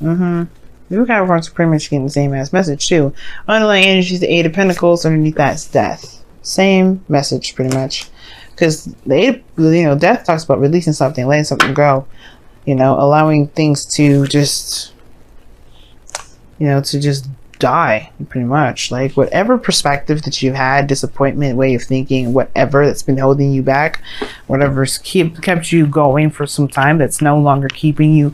You Capricorns are pretty much getting the same ass message too. Underlying energy is the Eight of Pentacles. Underneath that's death. Same message pretty much. Because the eight, death talks about releasing something, letting something go. Allowing things to just, to just die pretty much. Like whatever perspective that you had, disappointment, way of thinking, whatever that's been holding you back, whatever's kept you going for some time, that's no longer keeping you,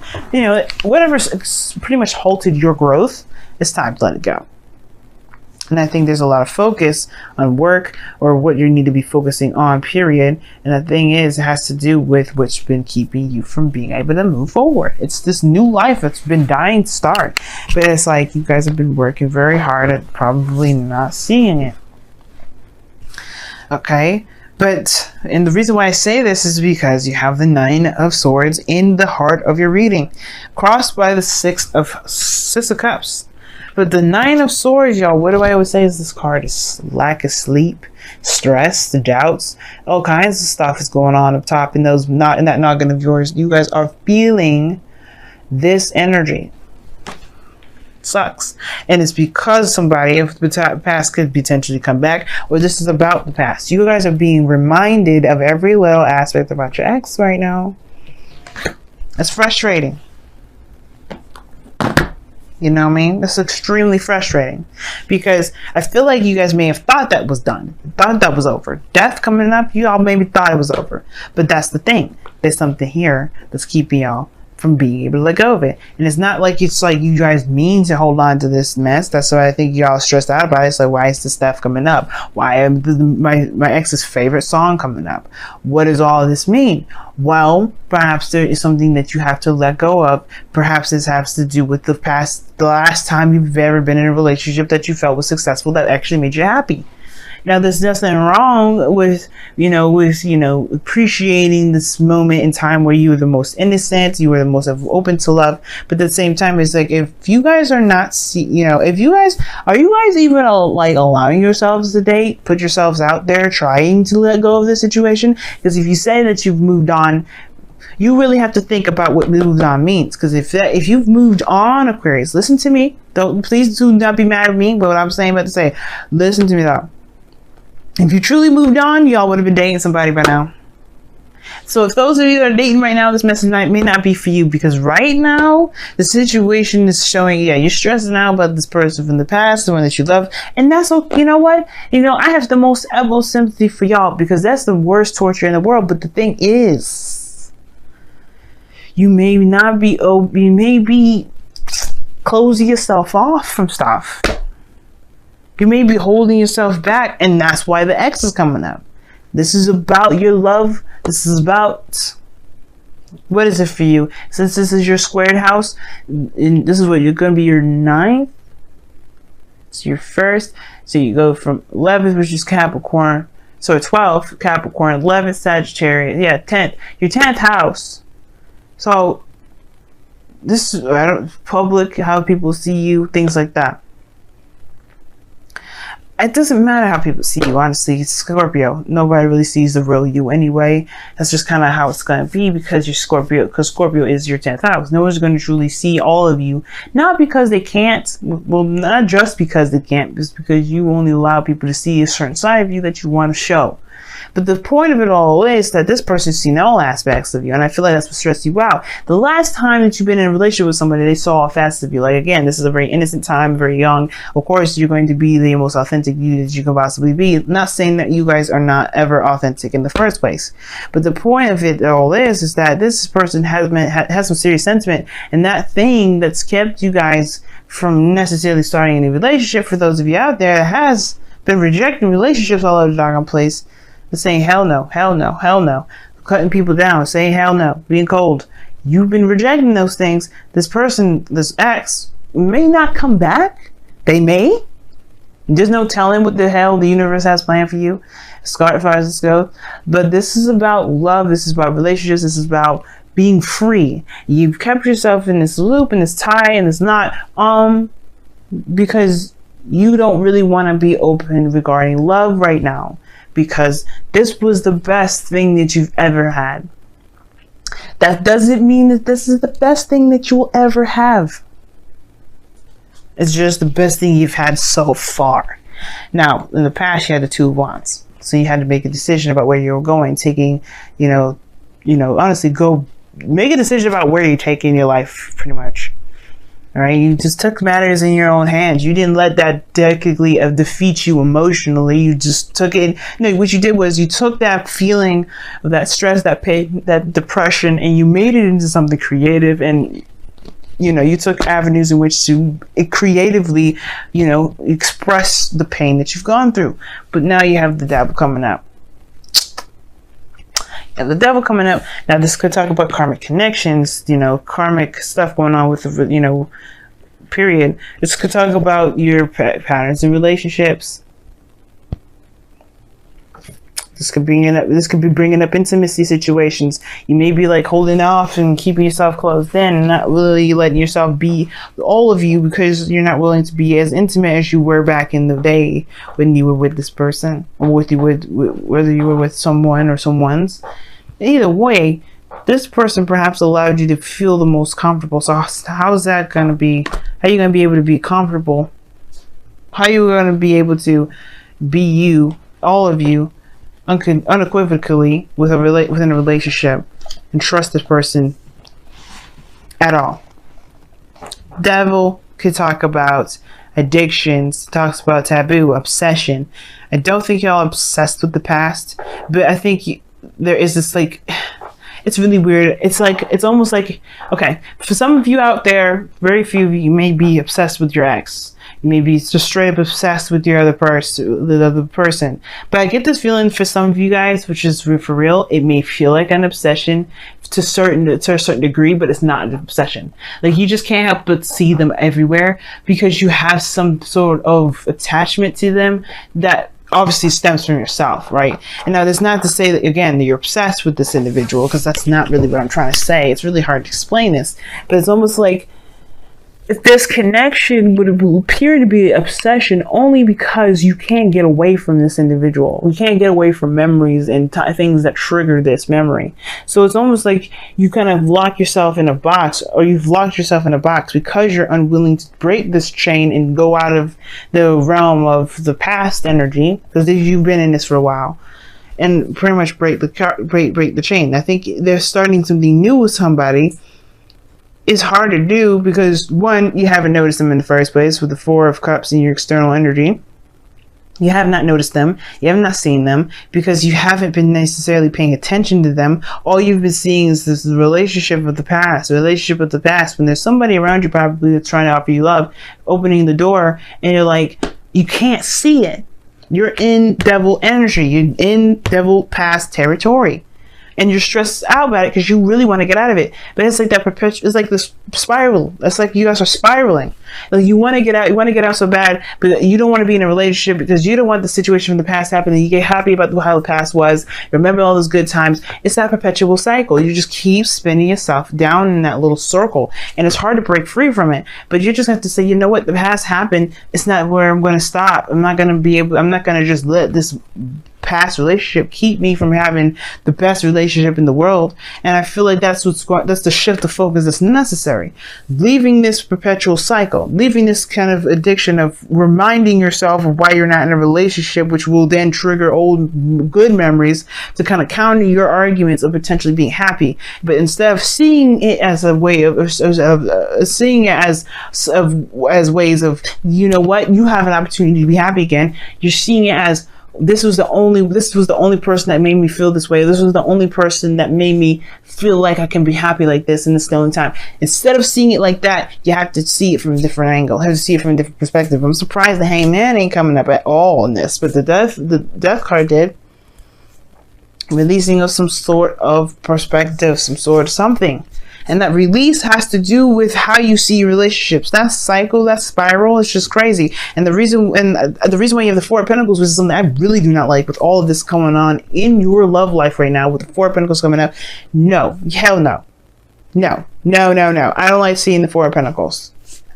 whatever's pretty much halted your growth, it's time to let it go. And I think there's a lot of focus on work or what you need to be focusing on, period. And the thing is, it has to do with what's been keeping you from being able to move forward. It's this new life that's been dying to start. But it's like you guys have been working very hard at probably not seeing it. Okay? And the reason why I say this is because you have the Nine of Swords in the heart of your reading, crossed by the Six of Cups. But the Nine of Swords, y'all, what do I always say is this card is lack of sleep, stress, the doubts, all kinds of stuff is going on up top in that noggin of yours. You guys are feeling this energy. Sucks. And it's because somebody of the past could potentially come back, or this is about the past. You guys are being reminded of every little aspect about your ex right now. It's frustrating. You know what I mean? That's extremely frustrating because I feel like you guys may have thought that was done, thought that was over. Death coming up, you all maybe thought it was over. But that's the thing. There's something here that's keeping y'all from being able to let go of it. And it's not like it's like you guys mean to hold on to this mess. That's why I think y'all stressed out about it. It's like, why is this stuff coming up? Why am my ex's favorite song coming up? What does all this mean? Well, perhaps there is something that you have to let go of. Perhaps this has to do with the last time you've ever been in a relationship that you felt was successful, that actually made you happy. Now, there's nothing wrong with, appreciating this moment in time where you were the most innocent, you were the most open to love. But at the same time, it's like, if you guys are not, are you guys even like allowing yourselves to date, put yourselves out there, trying to let go of the situation? Because if you say that you've moved on, you really have to think about what moved on means. Because if you've moved on, Aquarius, listen to me. Please do not be mad at me. But what I'm saying about to say, listen to me though. If you truly moved on, y'all would have been dating somebody by now. So if those of you that are dating right now, this message may not be for you, because right now the situation is showing, you're stressing out about this person from the past, the one that you love, and that's okay. You know what? I have the most sympathy for y'all, because that's the worst torture in the world. But the thing is, you may not be open, you may be closing yourself off from stuff. You may be holding yourself back, and that's why the X is coming up. This is about your love. This is about, what is it for you? Since this is your squared house, and this is what you're going to be your 9th. It's your first. So you go from 11th, which is Capricorn. So 12th, Capricorn. 11th, Sagittarius. Yeah, 10th. Your 10th house. So this is public, how people see you, things like that. It doesn't matter how people see you, honestly. It's Scorpio. Nobody really sees the real you anyway. That's just kind of how it's going to be, because you're Scorpio, because Scorpio is your 10th house. No one's going to truly see all of you. Not because they can't. Well, not just because they can't. It's because you only allow people to see a certain side of you that you want to show. But the point of it all is that this person's seen all aspects of you, and I feel like that's what stressed you out. The last time that you've been in a relationship with somebody, they saw all facets of you. Like, again, this is a very innocent time, very young. Of course, you're going to be the most authentic you that you can possibly be. I'm not saying that you guys are not ever authentic in the first place. But the point of it all is that this person has some serious sentiment, and that thing that's kept you guys from necessarily starting any relationship, for those of you out there that has been rejecting relationships all over the doggone place, saying hell no, hell no, hell no, cutting people down, saying hell no, being cold. You've been rejecting those things. This person, this ex, may not come back. They may. There's no telling what the hell the universe has planned for you, as far as this goes. But this is about love. This is about relationships. This is about being free. You've kept yourself in this loop, in this tie, and it's not because you don't really want to be open regarding love right now. Because this was the best thing that you've ever had. That doesn't mean that this is the best thing that you will ever have. It's just the best thing you've had so far. Now, in the past, you had the Two of Wands. So you had to make a decision about where you were going, taking, honestly, go make a decision about where you're taking your life, pretty much. All right, you just took matters in your own hands. You didn't let that technically defeat you emotionally. You just took it. No, what you did was you took that feeling of that stress, that pain, that depression, and you made it into something creative. And you took avenues in which to creatively, express the pain that you've gone through. But now you have the Devil coming up. And the Devil coming up. Now this could talk about karmic connections, karmic stuff going on with the, period. This could talk about your patterns in relationships. This could be bringing up intimacy situations. You may be like holding off and keeping yourself closed in, and not really letting yourself be all of you because you're not willing to be as intimate as you were back in the day when you were with this person, or whether you were with someone or someone's. Either way, this person perhaps allowed you to feel the most comfortable. So how's that going to be? How are you going to be able to be comfortable? How are you going to be able to be you, all of you, unequivocally within a relationship and trust this person at all? Devil could talk about addictions, talks about taboo, obsession. I don't think y'all obsessed with the past, but I think there is this it's really weird. It's almost like, okay, for some of you out there, very few of you may be obsessed with your ex. You may be just straight up obsessed with your the other person. But I get this feeling for some of you guys, which is for real, it may feel like an obsession to a certain degree, but it's not an obsession. Like, you just can't help but see them everywhere because you have some sort of attachment to them that obviously stems from yourself, right? And now that's not to say that, again, that you're obsessed with this individual, because that's not really what I'm trying to say. It's really hard to explain this, but it's almost like if this connection would appear to be obsession only because you can't get away from this individual. You can't get away from memories and things that trigger this memory. So it's almost like you kind of lock yourself in a box, or you've locked yourself in a box because you're unwilling to break this chain and go out of the realm of the past energy, because you've been in this for a while, and pretty much break the chain. I think they're starting something new with somebody. It's hard to do because, one, you haven't noticed them in the first place with the Four of Cups in your external energy. You have not noticed them. You have not seen them because you haven't been necessarily paying attention to them. All you've been seeing is this relationship of the past, when there's somebody around you probably that's trying to offer you love, opening the door, and you're like, you can't see it. You're in devil energy. You're in devil past territory. And you're stressed out about it because you really want to get out of it. But it's like that it's like this spiral. It's like you guys are spiraling. Like, you want to get out so bad, but you don't want to be in a relationship because you don't want the situation from the past happening. You get happy about how the past was. Remember all those good times. It's that perpetual cycle. You just keep spinning yourself down in that little circle. And it's hard to break free from it. But you just have to say, you know what? The past happened. It's not where I'm going to stop. I'm not going to just let this past relationship keep me from having the best relationship in the world. And I feel like that's the shift of focus that's necessary. Leaving this perpetual cycle, leaving this kind of addiction of reminding yourself of why you're not in a relationship, which will then trigger old good memories to kind of counter your arguments of potentially being happy. But instead of seeing it as a way seeing it as ways of, you know what, you have an opportunity to be happy again, you're seeing it as, this was the only person that made me feel this way. This was the only person that made me feel like I can be happy like this in this the only time. Instead of seeing it like that, you have to see it from a different angle. You have to see it from a different perspective. I'm surprised the Hangman ain't coming up at all in this, but the death card did. Releasing of some sort of perspective, some sort of something. And that release has to do with how you see relationships. That cycle, that spiral, it's just crazy. And the reason why you have the Four of Pentacles, which is something I really do not like with all of this going on in your love life right now, with the Four of Pentacles coming up. No, hell no. No. I don't like seeing the Four of Pentacles.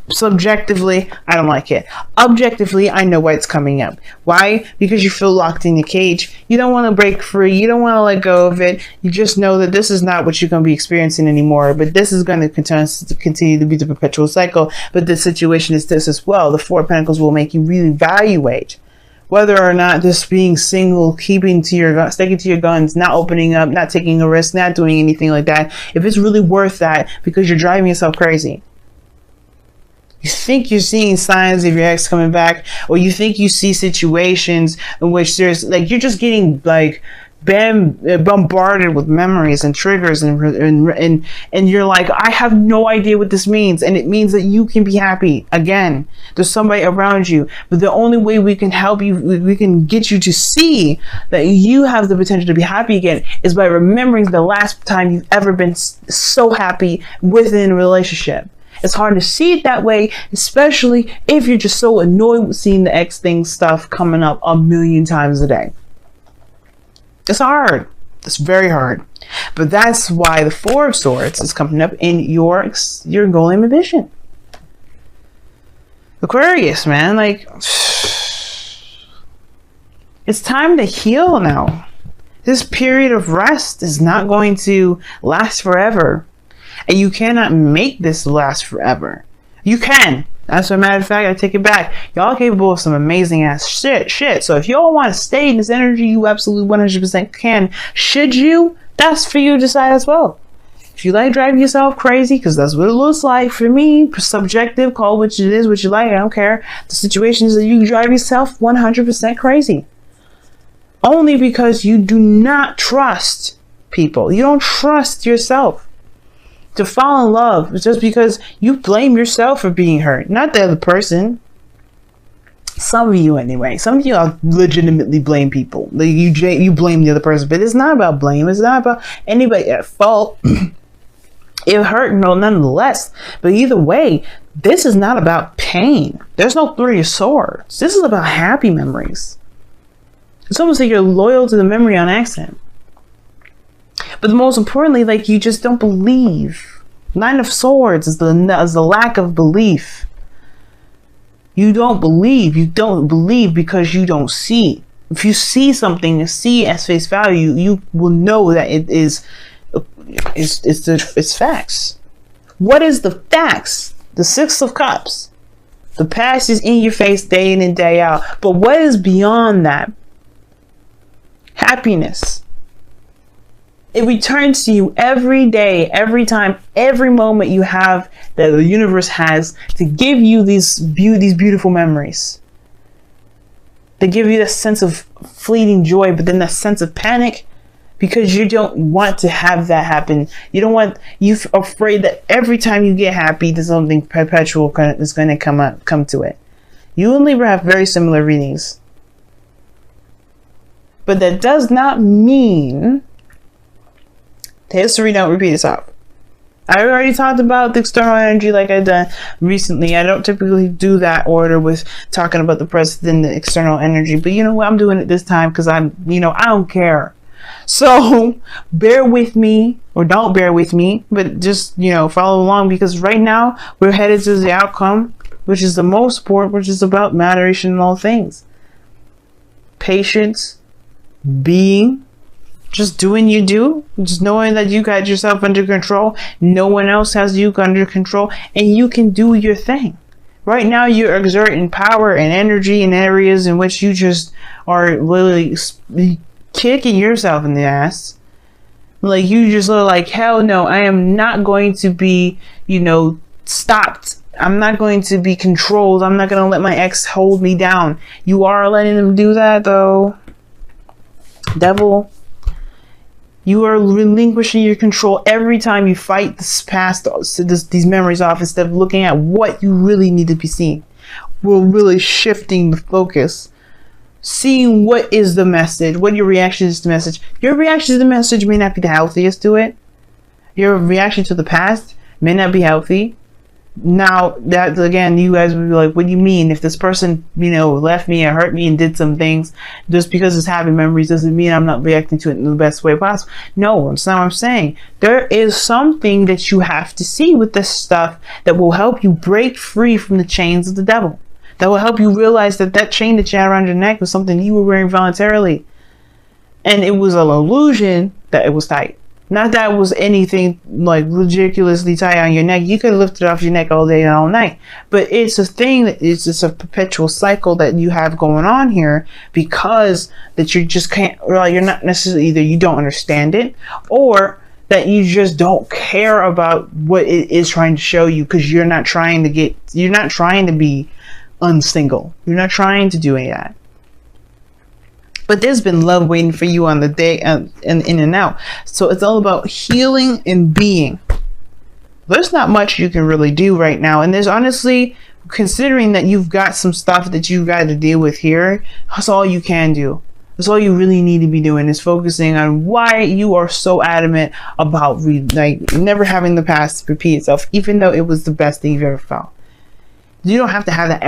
Subjectively, I don't like it. Objectively, I know why it's coming up. Why? Because you feel locked in your cage. You don't want to break free. You don't want to let go of it. You just know that this is not what you're going to be experiencing anymore. But this is going to continue to be the perpetual cycle. But the situation is this as well. The Four of Pentacles will make you reevaluate whether or not this being single, keeping to your sticking to your guns, not opening up, not taking a risk, not doing anything like that, if it's really worth that, because you're driving yourself crazy. You think you're seeing signs of your ex coming back, or you think you see situations in which there's like you're just getting like bombarded with memories and triggers, and you're like, I have no idea what this means, and it means that you can be happy again. There's somebody around you, but the only way we can help you, we can get you to see that you have the potential to be happy again, is by remembering the last time you've ever been so happy within a relationship. It's hard to see it that way, especially if you're just so annoyed with seeing the ex thing stuff coming up a million times a day. It's hard. It's very hard. But that's why the Four of Swords is coming up in your goal and ambition. Aquarius, man, like, it's time to heal now. This period of rest is not going to last forever. And you cannot make this last forever. You can. As a matter of fact, I take it back. Y'all are capable of some amazing ass shit. So if y'all want to stay in this energy, you absolutely 100% can. Should you? That's for you to decide as well. If you like driving yourself crazy, because that's what it looks like for me, subjective, call what it is, what you like, I don't care. The situation is that you drive yourself 100% crazy. Only because you do not trust people. You don't trust yourself to fall in love just because you blame yourself for being hurt, not the other person. Some of you anyway. Some of you are legitimately blame people. Like you blame the other person, but it's not about blame. It's not about anybody at fault. It hurt, no, nonetheless. But either way, this is not about pain. There's no Three of Swords. This is about happy memories. It's almost like you're loyal to the memory on accident. But most importantly, like, you just don't believe. Nine of Swords is the lack of belief. You don't believe. You don't believe because you don't see. If you see something, see as face value, you will know that it's facts. What is the facts? The Six of Cups. The past is in your face day in and day out. But what is beyond that? Happiness. It returns to you every day, every time, every moment you have that the universe has to give you these beautiful memories. They give you that sense of fleeting joy, but then that sense of panic because you don't want to have that happen. You're afraid that every time you get happy, there's something perpetual that's going to come to it. You and Libra have very similar readings. But that does not mean history don't repeat itself. I already talked about the external energy like I've done recently. I don't typically do that order with talking about the present and the external energy, but you know what? I'm doing it this time because I don't care. So bear with me, or don't bear with me, but just, follow along, because right now we're headed to the outcome, which is the most important, which is about moderation in all things. Patience, being, just doing you do, just knowing that you got yourself under control. No one else has you under control, and you can do your thing. Right now, you're exerting power and energy in areas in which you just are literally kicking yourself in the ass. Like, you just look like, hell no, I am not going to be, stopped. I'm not going to be controlled. I'm not going to let my ex hold me down. You are letting them do that, though. Devil. You are relinquishing your control every time you fight this past, these memories off, instead of looking at what you really need to be seeing. We're really shifting the focus. Seeing what is the message, what your reaction is to the message. Your reaction to the message may not be the healthiest to it. Your reaction to the past may not be healthy. Now that, again, you guys would be like, what do you mean? If this person, left me and hurt me and did some things, just because it's happy memories doesn't mean I'm not reacting to it in the best way possible. No, that's not what I'm saying. There is something that you have to see with this stuff that will help you break free from the chains of the devil. That will help you realize that that chain that you had around your neck was something you were wearing voluntarily. And it was an illusion that it was tight. Not that it was anything like ridiculously tight on your neck. You could lift it off your neck all day and all night. But it's a thing that it's just a perpetual cycle that you have going on here, because that you just can't, well, you're not necessarily, either you don't understand it, or that you just don't care about what it is trying to show you, because you're not trying to be unsingle. You're not trying to do any of that. But there's been love waiting for you on the day and in and out. So it's all about healing and being. There's not much you can really do right now. And there's honestly, considering that you've got some stuff that you've got to deal with here, that's all you can do. That's all you really need to be doing, is focusing on why you are so adamant about never having the past repeat itself, even though it was the best thing you've ever felt. You don't have to have that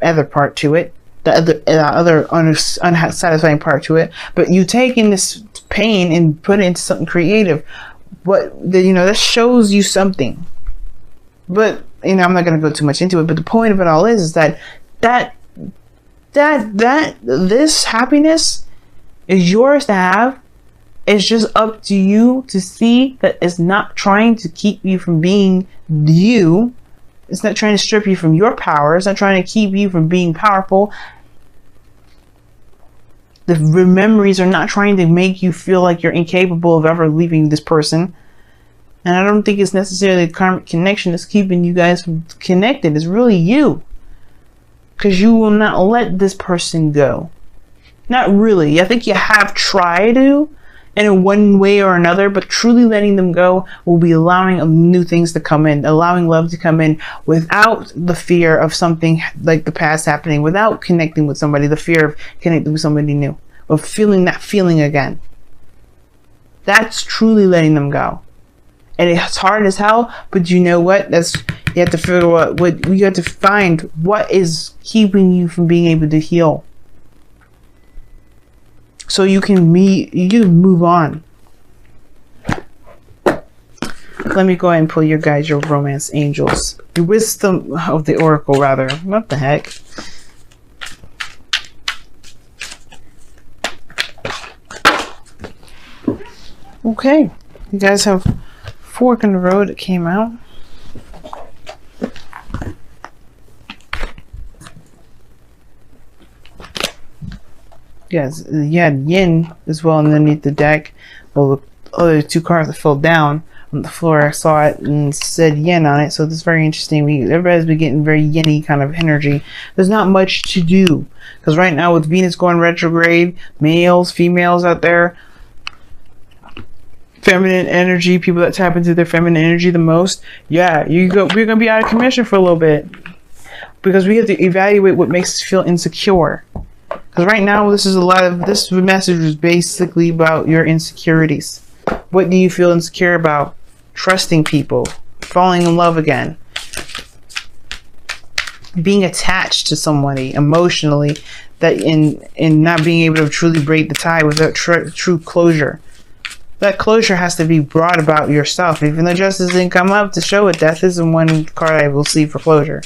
other part to it. The other unsatisfying part to it, but you take in this pain and put it into something creative. That shows you something. But I'm not going to go too much into it. But the point of it all is that this happiness is yours to have. It's just up to you to see that it's not trying to keep you from being you. It's not trying to strip you from your power. It's not trying to keep you from being powerful. The memories are not trying to make you feel like you're incapable of ever leaving this person. And I don't think it's necessarily a karmic connection that's keeping you guys connected. It's really you. Because you will not let this person go. Not really. I think you have tried to, in one way or another, but truly letting them go will be allowing new things to come in, allowing love to come in without the fear of something like the past happening, without connecting with somebody, the fear of connecting with somebody new, of feeling that feeling again. That's truly letting them go. And it's hard as hell, but you know what? You have to figure out you have to find what is keeping you from being able to heal. So you can move on. Let me go ahead and pull your guys, your romance angels. The wisdom of the oracle, rather. What the heck? Okay. You guys have Fork in the Road that came out. Yes, you had Yin as well underneath the deck. Well, the other two cards that fell down on the floor, I saw it and said Yin on it. So this is very interesting. Everybody's been getting very Yin-y kind of energy. There's not much to do, because right now with Venus going retrograde, males, females out there, feminine energy, people that tap into their feminine energy the most, we're gonna be out of commission for a little bit, because we have to evaluate what makes us feel insecure. Because right now, this message is basically about your insecurities. What do you feel insecure about? Trusting people, falling in love again, being attached to somebody emotionally, that in not being able to truly break the tie without true closure. That closure has to be brought about yourself. Even though justice didn't come up to show it, death isn't one card I will see for closure.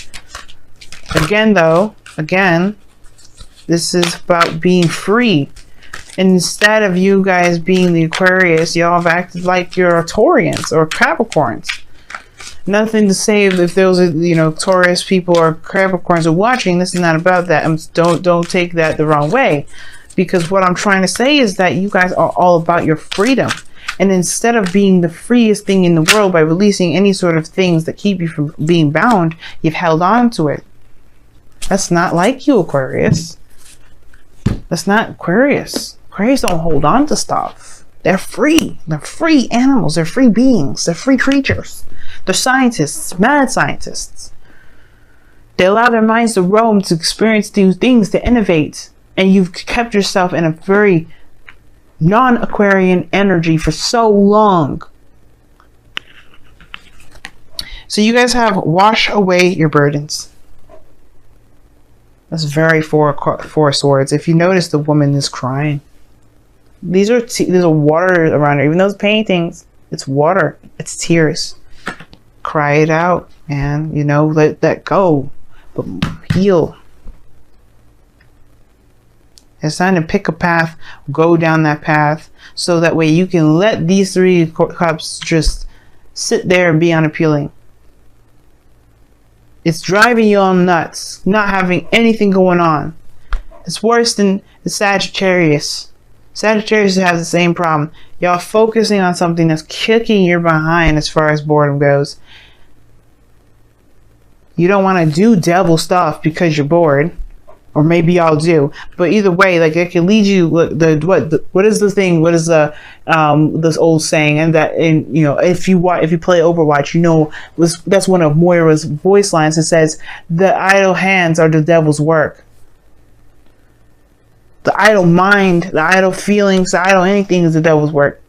Again, this is about being free. Instead of you guys being the Aquarius, y'all have acted like you're Taurians or Capricorns. Nothing to say if those are, Taurus people or Capricorns are watching. This is not about that. Don't take that the wrong way. Because what I'm trying to say is that you guys are all about your freedom. And instead of being the freest thing in the world by releasing any sort of things that keep you from being bound, you've held on to it. That's not like you, Aquarius. That's not Aquarius. Aquarius don't hold on to stuff. They're free. They're free animals. They're free beings. They're free creatures. They're scientists, mad scientists. They allow their minds to roam, to experience new things, to innovate. And you've kept yourself in a very non-Aquarian energy for so long. So you guys have wash away your burdens. That's very four swords. If you notice, the woman is crying. There's a water around her. Even those paintings, it's water. It's tears. Cry it out, man. You know, let that go. But heal. It's time to pick a path, go down that path, so that way you can let these 3 cups just sit there and be unappealing. It's driving you all nuts, not having anything going on. It's worse than the Sagittarius. Sagittarius has the same problem. Y'all focusing on something that's kicking your behind as far as boredom goes. You don't want to do devil stuff because you're bored. Or maybe y'all do, but either way, like it can lead you. What is the thing? What is the this old saying? And that, and you know, if you play Overwatch, you know, that's one of Moira's voice lines. It says, "The idle hands are the devil's work. The idle mind, the idle feelings, the idle anything is the devil's work."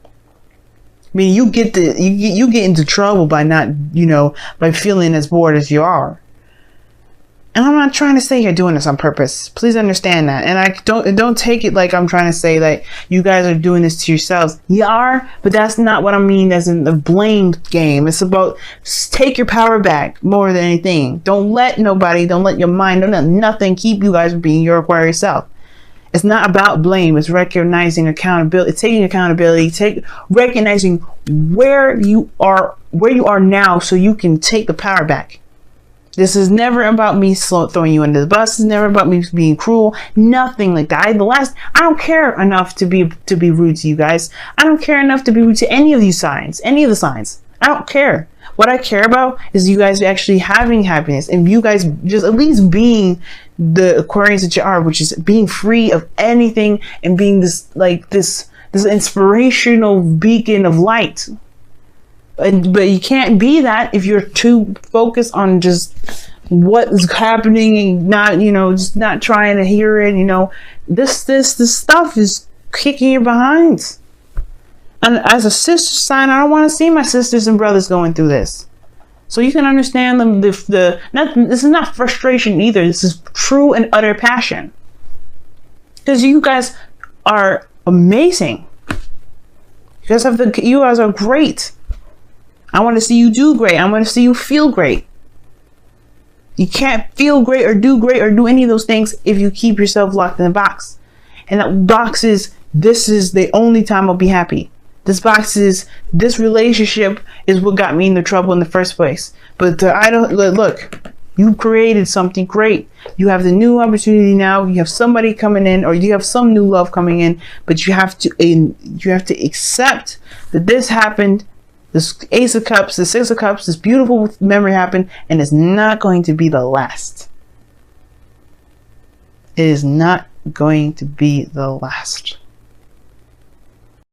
I mean, you get into trouble by not, you know, by feeling as bored as you are. And I'm not trying to say you're doing this on purpose. Please understand that. And I don't take it like I'm trying to say that you guys are doing this to yourselves. You are, but that's not what I mean as in the blame game. It's about take your power back more than anything. Don't let nobody, don't let your mind, don't let nothing keep you guys from being your Aquarius self. It's not about blame. It's recognizing accountability. It's taking accountability. Recognizing where you are now, so you can take the power back. This is never about me throwing you under the bus. It's never about me being cruel. Nothing like that. I don't care enough to be rude to you guys. I don't care enough to be rude to any of these signs. Any of the signs. I don't care. What I care about is you guys actually having happiness, and you guys just at least being the Aquarians that you are, which is being free of anything and being this inspirational beacon of light. But you can't be that if you're too focused on just what is happening and not, you know, just not trying to hear it. You know, this stuff is kicking your behinds. And as a sister sign, I don't want to see my sisters and brothers going through this. So you can understand them. This is not frustration either. This is true and utter passion. Because you guys are amazing. You guys are great. I want to see you do great. I want to see you feel great. You can't feel great or do any of those things if you keep yourself locked in a box. And that box is, this is the only time I'll be happy. This box is, this relationship is what got me into trouble in the first place. But look, you created something great. You have the new opportunity now. You have somebody coming in, or you have some new love coming in, but you have to accept that this happened. This Ace of Cups, the Six of Cups, this beautiful memory happened, and it's not going to be the last. It is not going to be the last.